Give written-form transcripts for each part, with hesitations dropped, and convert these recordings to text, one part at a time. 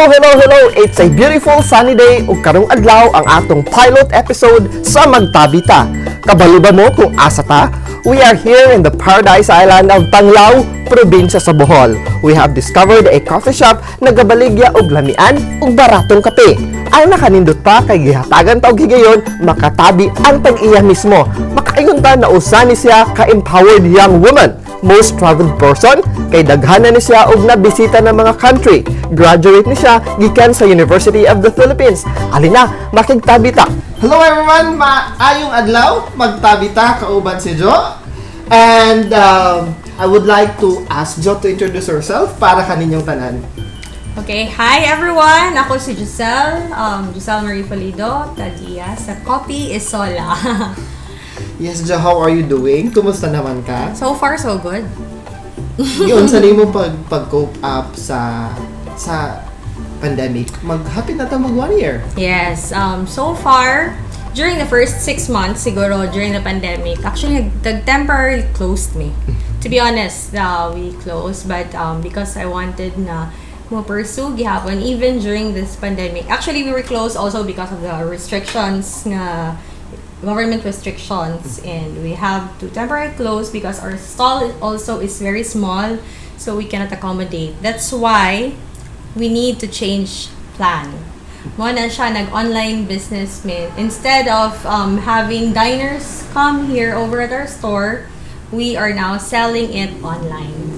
Hello! It's a beautiful sunny day ug karong adlaw ang atong pilot episode sa Magtabi Ta. Kabalo ba mo kung asa ta? We are here in the paradise island of Tanglao, probinsya sa Bohol. We have discovered a coffee shop na gabaligya og lamian ug baratong kape. Ang nakanindot pa kay gihatagan ta og higayon makatabi ang tag-iya mismo. Makaingon ta na usa ni siya ka-empowered young woman. Most traveled person kay daghanan ni siya og nabisita ng mga country. Graduate ni siya gikan sa University of the Philippines. Alina, makigtabi ta. Hello everyone! Maayong adlaw, magtabi ta, kauban si Jo. And I would like to ask Jo to introduce herself para kaninyong tanan. Okay, hi everyone! Ako si Joselle, Joselle Marie Fullido, tagiya sa Kopi, Isola. Yes, Jo, how are you doing? Kumusta naman ka? So far, so good. Yun, sa mo pag-cope up sa pandemic. Mag-happy na mag 1 year. Yes, so far, during the first 6 months, siguro, during the pandemic, actually, temporarily closed me. To be honest, we closed, but because I wanted na pursue gihapon, even during this pandemic. Actually, we were closed also because of the restrictions nga government restrictions, and we have to temporarily close because our stall also is very small, so we cannot accommodate. That's why we need to change plan. Mo na siya nag-online business min. Instead of having diners come here over at our store, we are now selling it online.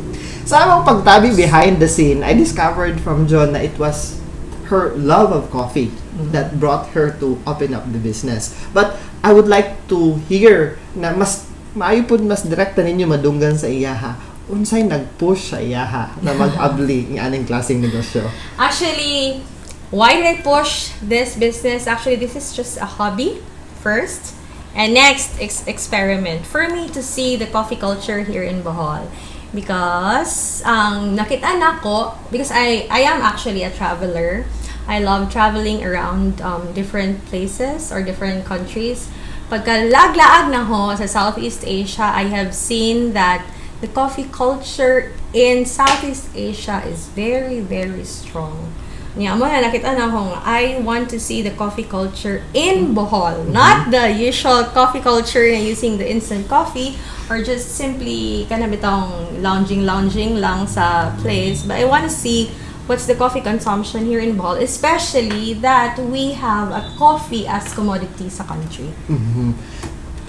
Sa among pagtabi behind the scene, I discovered from John na it was her love of coffee that brought her to open up the business. But I would like to hear na mas maayo pud mas direkta ninyo madunggan sa iyaha. Unsay nag-push sa iyaha na mag-abli ng aning klaseng negosyo? Actually, why did I push this business? Actually, this is just a hobby first. And next, experiment. For me to see the coffee culture here in Bohol. Because nakita na ko, because I am actually a traveler. I love traveling around different places or different countries. Pagkalaglaag na ho sa Southeast Asia, I have seen that the coffee culture in Southeast Asia is very, very strong. Niya mo na nakita na ho, I want to see the coffee culture in Bohol, not the usual coffee culture na using the instant coffee or just simply kanabitong lounging lang sa place. But I want to see what's the coffee consumption here in Bohol, especially that we have a coffee as commodity sa country.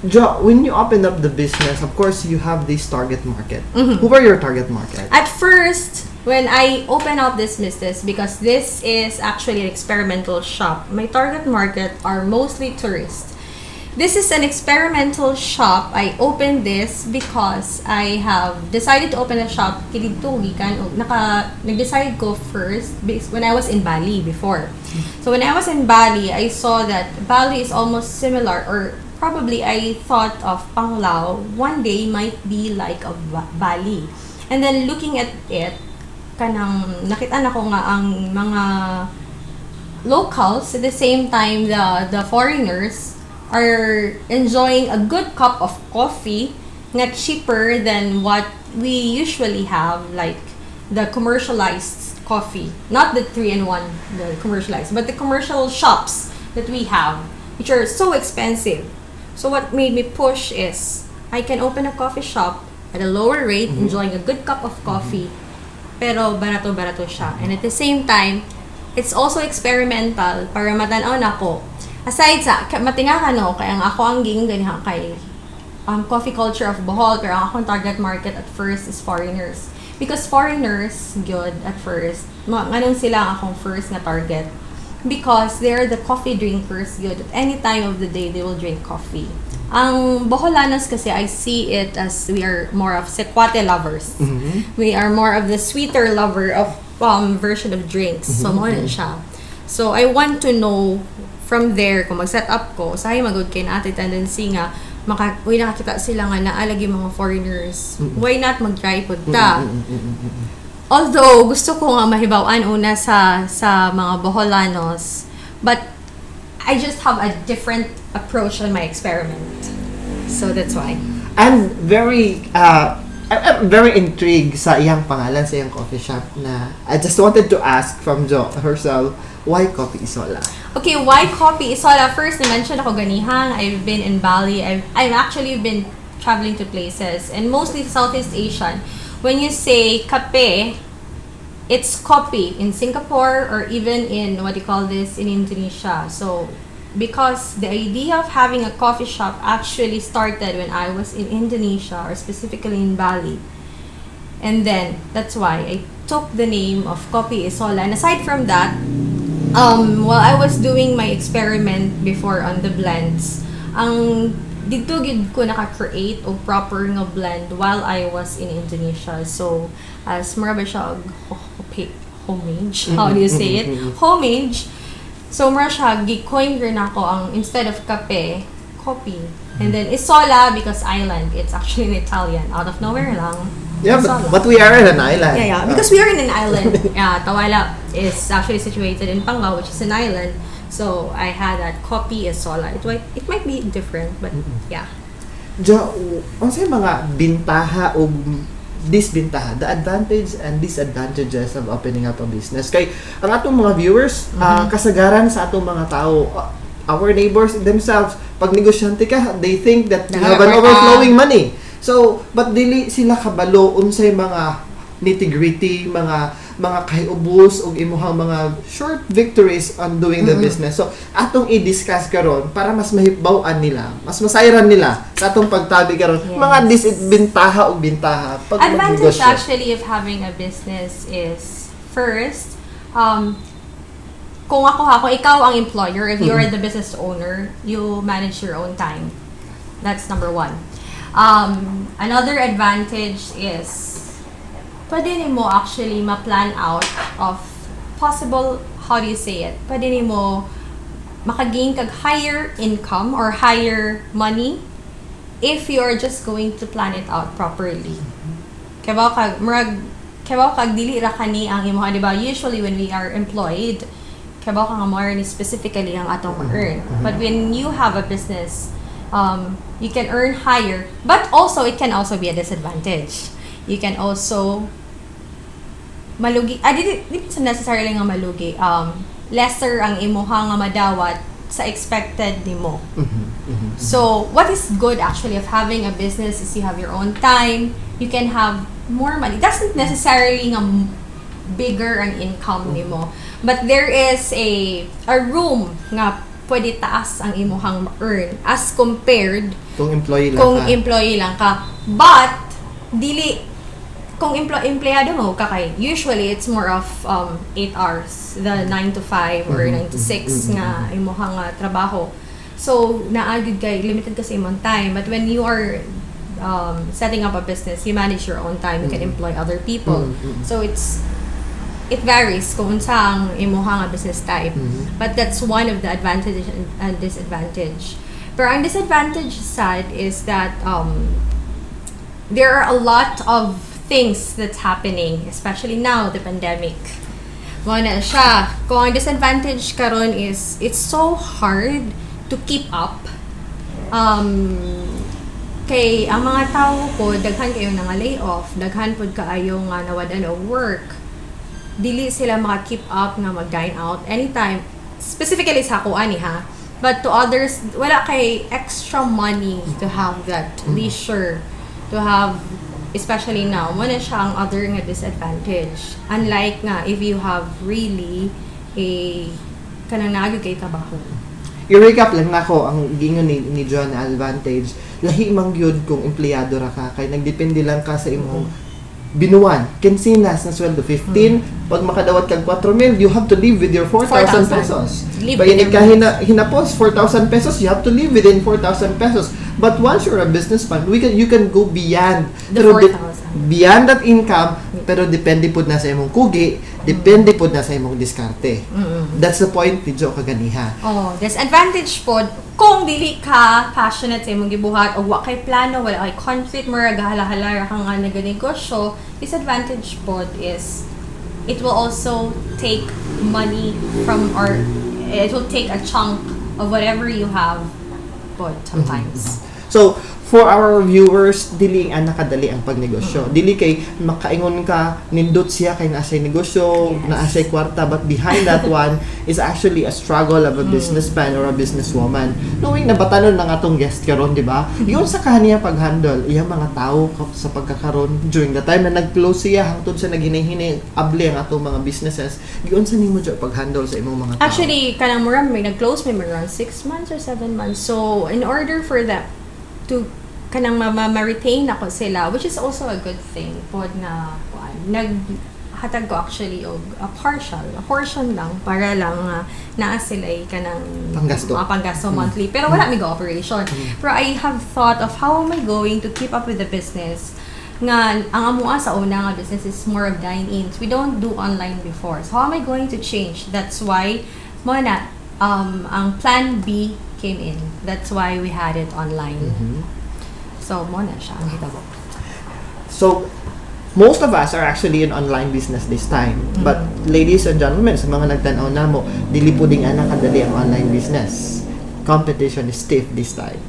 Jo, when you opened up the business, of course, you have this target market. Who were your target market? At first, when I opened up this business, because this is actually an experimental shop, my target market are mostly tourists. This is an experimental shop. I opened this because I have decided to open a shop kilidto gikan nag-decide ko first when I was in Bali before. So when I was in Bali, I saw that Bali is almost similar, or probably I thought of Panglao one day might be like of Bali. And then looking at it, kanang nakita na ko nga ang mga locals at the same time the foreigners are enjoying a good cup of coffee not cheaper than what we usually have, like the commercialized coffee, not the 3-in-1, the commercialized, but the commercial shops that we have, which are so expensive. So what made me push is I can open a coffee shop at a lower rate, enjoying a good cup of coffee, pero barato-barato siya. And at the same time, it's also experimental para matanaw na ko. Aside sa, matinga ka no, kaya ang ako ang ganihan kay coffee culture of Bohol, pero ang akong target market at first is foreigners. Because foreigners, good at first, ganun sila ang akong first na target. Because they're the coffee drinkers, good. At any time of the day, they will drink coffee. Ang Boholanos kasi, I see it as we are more of sekwate lovers. We are more of the sweeter lover of version of drinks. So, mo na siya. So, I want to know from there, kung mag-set up ko, sahay magod kay natin tendency nga, nakakita sila nga naalag yung mga foreigners. Why not mag-try po ta? Although, gusto ko nga mahibawaan una sa mga Boholanos, but I just have a different approach on my experiment. So, that's why. And very I'm very intrigued sa iyang pangalan sa iyang coffee shop na I just wanted to ask from Jo herself, why Kopi Isola? Okay, why Kopi Isola? First, na-mention ako ganihang. I've been in Bali. I've actually been traveling to places, and mostly Southeast Asian. When you say kape, it's kopi in Singapore or even in, what do you call this, in Indonesia. So, because the idea of having a coffee shop actually started when I was in Indonesia, or specifically in Bali. And then, that's why I took the name of Kopi Isola. And aside from that, while I was doing my experiment before on the blends, dito gid ko naka-create o proper nga blend while I was in Indonesia. So, as maraba siya homage. How do you say it? Homage. So, mara siya, gi-coin rin ako ang, instead of kape, kopi. And then, Isola, because island. It's actually in Italian. Out of nowhere lang. Yeah, Isola. but we are in an island. Yeah. Because we are in an island. Tawala is actually situated in Pangaw, which is an island. So, I had that Kopi Isola. It might be different, but yeah. Jo, ano sa mga bintaha o disbintaha, the advantage and disadvantages of opening up a business? Kay ang atong mga viewers, kasagaran sa atong mga tao, our neighbors themselves, pag negosyante ka, they think that you have an overflowing money. So, but dili sila kabalo unsay mga nitty-gritty, mga kayubos ug imuhang mga short victories on doing the business. So, atong i-discuss karon para mas mahibaw-an nila, mas masayran nila sa atong pagtabi karon mga disbintaha ug bintaha pag advantage magnegosyo. actually of having a business is first, kung ikaw ang employer, if you're the business owner, you manage your own time. That's number one. Another advantage is pwede mo actually ma-plan out of possible, how do you say it? Pwede mo makagain kag higher income or higher money if you're just going to plan it out properly. Kabaw kag dili ra kani ang imo, di ba? Usually when we are employed, kabaw ka nga mo earn specifically ang atong earn. But when you have a business, you can earn higher, but also it can also be a disadvantage. You can also malugi, di sa necessarily nga malugi, lesser ang imuha nga madawat sa expected nimo. So, what is good actually of having a business is you have your own time, you can have more money. Doesn't necessarily nga bigger ang income nimo, but there is a room nga pwede taas ang imuhang earn as compared Kung employee lang ka. But dili kung empleyado mo ka kay, usually it's more of 8 hours, the 9 to 5 or 9 to 6 nga imuhang trabaho. So naagid kay limited kasi imong time, but when you are setting up a business, you manage your own time, you can employ other people. So it varies kung saan imuhang business type. But that's one of the advantage and disadvantage. Pero ang disadvantage side is that there are a lot of things that's happening, especially now, the pandemic. Muna siya. Kung ang disadvantage karon is, it's so hard to keep up. Kay ang mga tao po, daghan kayo nga layoff, daghan po kaayo nga nawadan of work. Dili sila maka-keep up nga mag-dine out anytime. Specifically sa ako, ani ha. But to others, wala kay extra money to have that leisure, to have, especially now, muna siya ang other nga disadvantage. Unlike nga, if you have really kanang naagyo kay trabaho. I-recap lang nako ang gingon ni John na advantage. Lahi mang gyud kung empleyado ra ka, kay nagdepende lang ka sa imong binuwan. Kinsinas na sweldo 15, pag makadawat kag 4,000, you have to live with your 4,000 pesos. Pag hindi ka hinapos 4,000 pesos, you have to live within 4,000 pesos. But once you're a businessman, you can go beyond The 4,000. Beyond that income, pero depende pud na sa imong kugi, depende pud na sa imong diskarte. That's the point ni Jo kaganiha. Oh, disadvantage pod kung dili ka passionate sa imong gibuhat o wa kay plano, wala kay conflict mo ra gahala-hala ka nga nagnegosyo. Disadvantage pod is it will also take money from, or it will take a chunk of whatever you have pod sometimes. So, for our viewers, dili ang nakadali ang pagnegosyo. Dili kay makaingon ka, nindot siya kay naasay negosyo, naasay kwarta, but behind that one is actually a struggle of a businessman or a businesswoman. Knowing na batanon ng atong guest karon, di ba? Yun sa kaniya pag-handle, iyang mga tao sa pagkakaroon during the time na nag-close siya, hangtod sa naghinay-hinay, able ang atong mga businesses. Yun sa nimo dyan pag-handle sa imong mga tao. Actually, kanang mura may nag-close may around 6 months or 7 months. So, in order for that to kanang ma-retain ako sila, which is also a good thing, pod na naghatag ko actually og a portion lang para lang naa sila kanang panggasto monthly. Pero wala may go operation. Pero I have thought of how am I going to keep up with the business nga ang amua sa una nga business is more of dine-ins. We don't do online before. So how am I going to change? That's why mo na ang plan B came in. That's why we had it online. So mo na siya ang hitabo. So most of us are actually in online business this time. But ladies and gentlemen, sa mga nagtanaw na mo, dili puding ana kadali ang online business. Competition is stiff this time.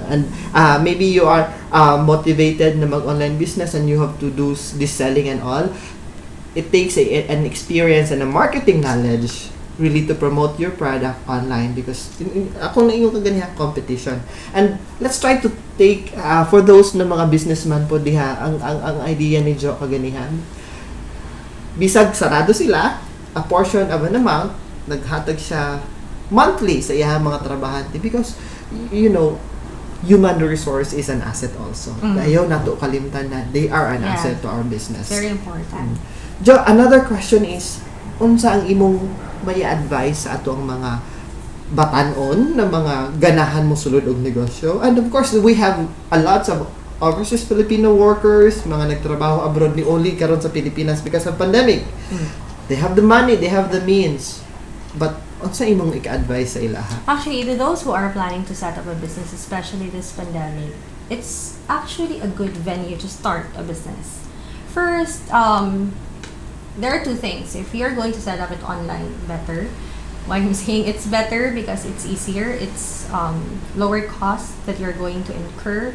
And maybe you are motivated na mag-online business and you have to do this selling and all. It takes an experience and a marketing knowledge really to promote your product online because ako na ingon ka ganiha competition. And let's try to take for those na mga businessman po diha ang idea ni Jo kaganihan. Bisag sarado sila, a portion of an amount naghatag siya monthly sa iyang mga trabahante because you know human resource is an asset also. Ayaw nato kalimtan na they are an asset to our business. Very important. Jo, another question is unsa ang imong may advice sa ato ang mga batanon na mga ganahan mo sulod og negosyo? And of course, we have a lots of overseas Filipino workers, mga nagtrabaho abroad ni only karon sa Pilipinas because of pandemic. They have the money, they have the means. But unsa imong ika-advise sa ilaha? Actually, to those who are planning to set up a business, especially this pandemic, it's actually a good venue to start a business. First, there are two things. If you're going to set up it online, better. Why I'm saying it's better because it's easier. It's lower cost that you're going to incur.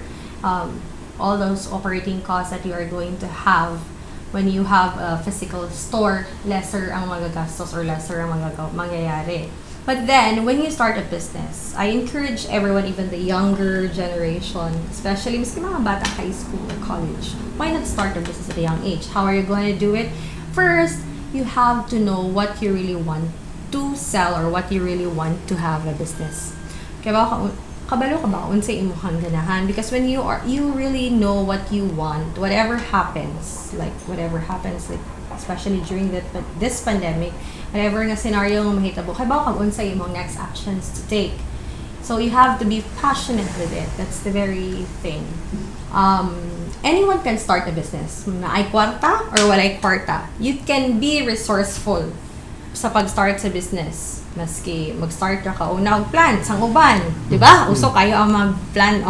All those operating costs that you are going to have when you have a physical store, lesser ang magagastos or lesser ang mangyayari. But then, when you start a business, I encourage everyone, even the younger generation, especially miski mga bata high school or college, why not start a business at a young age? How are you going to do it? First, you have to know what you really want to sell or what you really want to have a business. Kaya ba, kabalo ka ba unsay imong ganahan? Because when you really know what you want, whatever happens, like especially during this pandemic, whatever nga scenario nga mahitabo, kaya ba unsay imong next actions to take. So you have to be passionate with it. That's the very thing. Anyone can start a business. Ay kwarta or walay kwarta. You can be resourceful sa pag-start sa business. Maski mag-start ka una og plan sang uban, di ba? Uso kayo ang mag-plan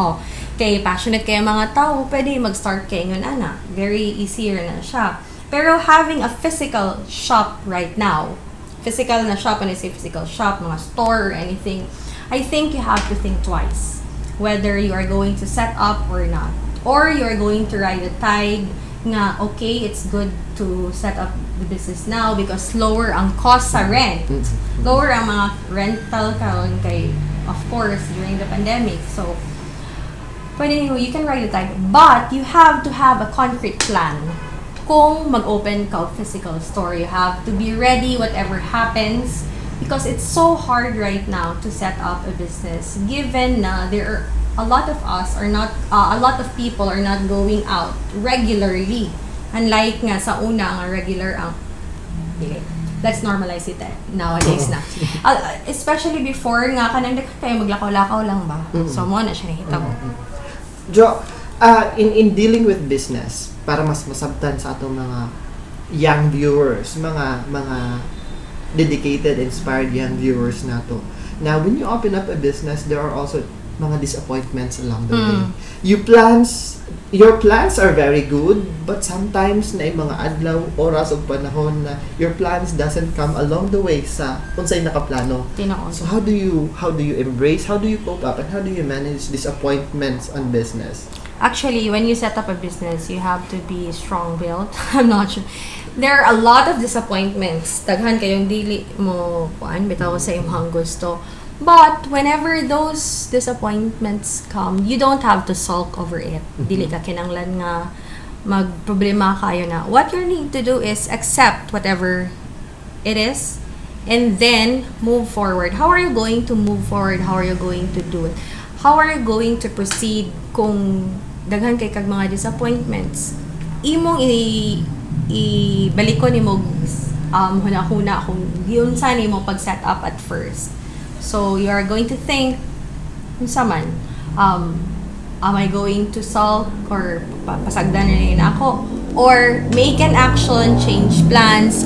kay passionate kayo mga tao, pwede mag-start kayo ngun ana. Very easier na siya. Pero having a physical shop right now, physical na shop, when I say physical shop, mga store or anything, I think you have to think twice whether you are going to set up or not. Or you're going to ride the tide nga, okay, it's good to set up the business now because lower ang cost sa rent. Lower ang mga rental karon kay, of course, during the pandemic. So, pwede you can ride the tide. But, you have to have a concrete plan. Kung mag-open ka physical store, you have to be ready whatever happens because it's so hard right now to set up a business given na there are a lot of people are not going out regularly. Unlike nga sa una ang regular ang let's normalize it nowadays na. Especially before nga kanang kayo maglakaw-lakaw lang ba. So mo na siya nakita mo. Jo, in dealing with business para mas masabtan sa atong mga young viewers, mga dedicated, inspired young viewers nato. Now, when you open up a business, there are also mga disappointments along the way. Your plans are very good, but sometimes na mga adlaw, oras o panahon na your plans doesn't come along the way sa unsay nakaplano. Tinoon. So how do you embrace, how do you cope up, and how do you manage disappointments on business? Actually, when you set up a business, you have to be strong-willed. I'm not sure. There are a lot of disappointments. Daghan kayong dili mo bitaw sa imong gusto. But whenever those disappointments come, you don't have to sulk over it. Dili ka kinanglan nga magproblema kayo na. What you need to do is accept whatever it is and then move forward. How are you going to move forward? How are you going to do it? How are you going to proceed kung daghan kay kag mga disappointments? Imong ibalikon nimo huna-huna kung yun sa nimo pag set up at first. So you are going to think, unsa man, am I going to sulk or pasagdan na rin ako? Or make an action, change plans,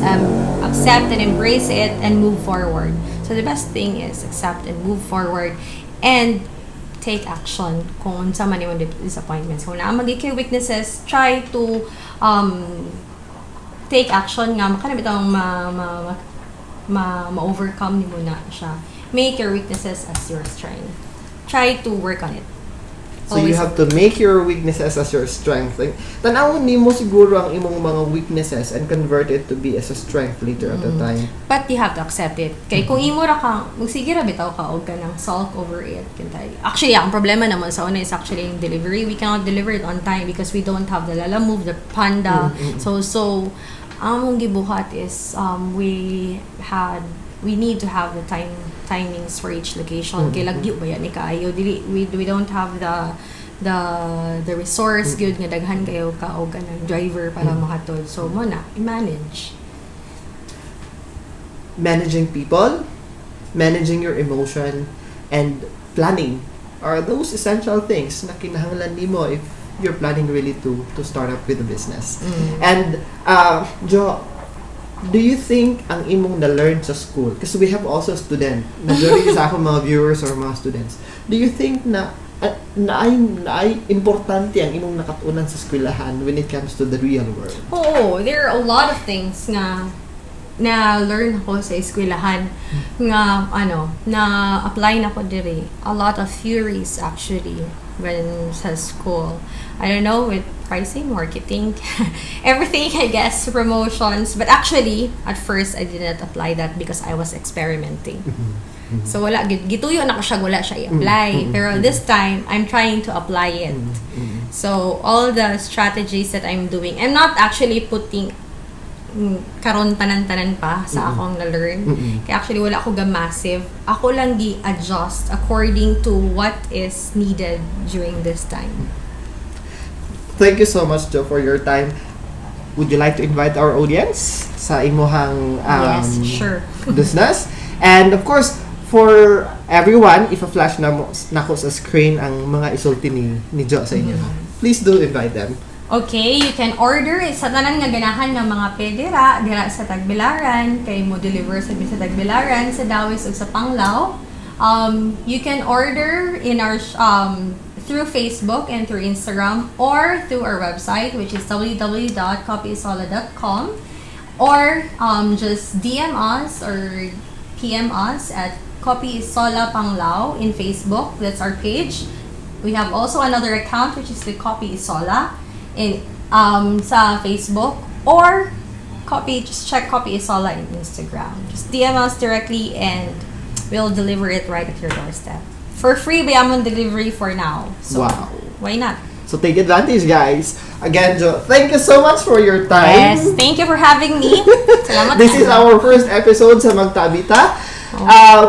accept and embrace it, and move forward. So the best thing is accept and move forward and take action kung unsa man yung disappointments. Kung naa magiging weaknesses, try to take action nga makana bitang ma-overcome nimo na siya. Make your weaknesses as your strength. Try to work on it. So you have to make your weaknesses as your strength. Like, tanawon nimo siguro ang imong mga weaknesses and convert it to be as a strength later at a time. But you have to accept it. Kay kung imo ra ka, magsige ra bitaw ka og kanang sulk over it. Actually, ang problema naman sa una is actually yung delivery. We cannot deliver it on time because we don't have the Lala Move, the Panda. So ang mong gibuhat is we need to have the timings for each location. Kay lagyo ba yan kaayo? We don't have the resource gyud nga daghan kayo ka og kanang driver para mahatod. So mo na i-manage. Managing people, managing your emotion, and planning are those essential things na kinahanglan nimo if you're planning really to start up with a business. And Jo, do you think ang imong na-learn sa school, kasi we have also student, majority sa ako mga viewers or mga students, do you think na ay importante ang imong nakatunan sa eskwelahan when it comes to the real world? Oo, there are a lot of things nga na learn ako sa eskwelahan nga na apply na ko diri. A lot of theories actually when sa school. I don't know, with pricing, marketing, everything, I guess, promotions. But actually, at first, I didn't apply that because I was experimenting. So wala, gituyo na ko siya, wala siya i-apply. Pero this time, I'm trying to apply it. So all the strategies that I'm doing, I'm not actually putting karon tanan-tanan pa sa akong na-learn. Kaya actually wala ako massive. Ako lang gi-adjust according to what is needed during this time. Thank you so much, Jo, for your time. Would you like to invite our audience sa imuhang Yes, sure. business? And of course, for everyone, if a-flash na ko sa screen ang mga isulti ni Jo sa inyo. Please do invite them. Okay, you can order sa tanan nga ganahan ng mga dira sa Tagbilaran, kay mo deliver sa Tagbilaran, sa Dawis ug sa Panglao. You can order in our through Facebook and through Instagram or through our website, which is www.kopyisola.com, or just DM us or PM us at Kopi Isola Panglao in Facebook. That's our page. We have also another account which is the Kopi Isola in sa Facebook, or just check Kopi Isola in Instagram. Just DM us directly and we'll deliver it right at your doorstep. For free, bayamon delivery for now. So, wow. Why not? So take advantage, guys. Again, Jo, thank you so much for your time. Yes, thank you for having me. Salamat. This is our first episode sa Magtabita.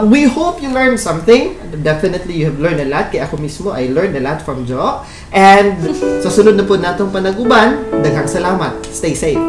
We hope you learned something. Definitely, you have learned a lot. Kaya ako mismo, I learned a lot from Jo. And sa sunod na po natong panaguban, daghang salamat. Stay safe.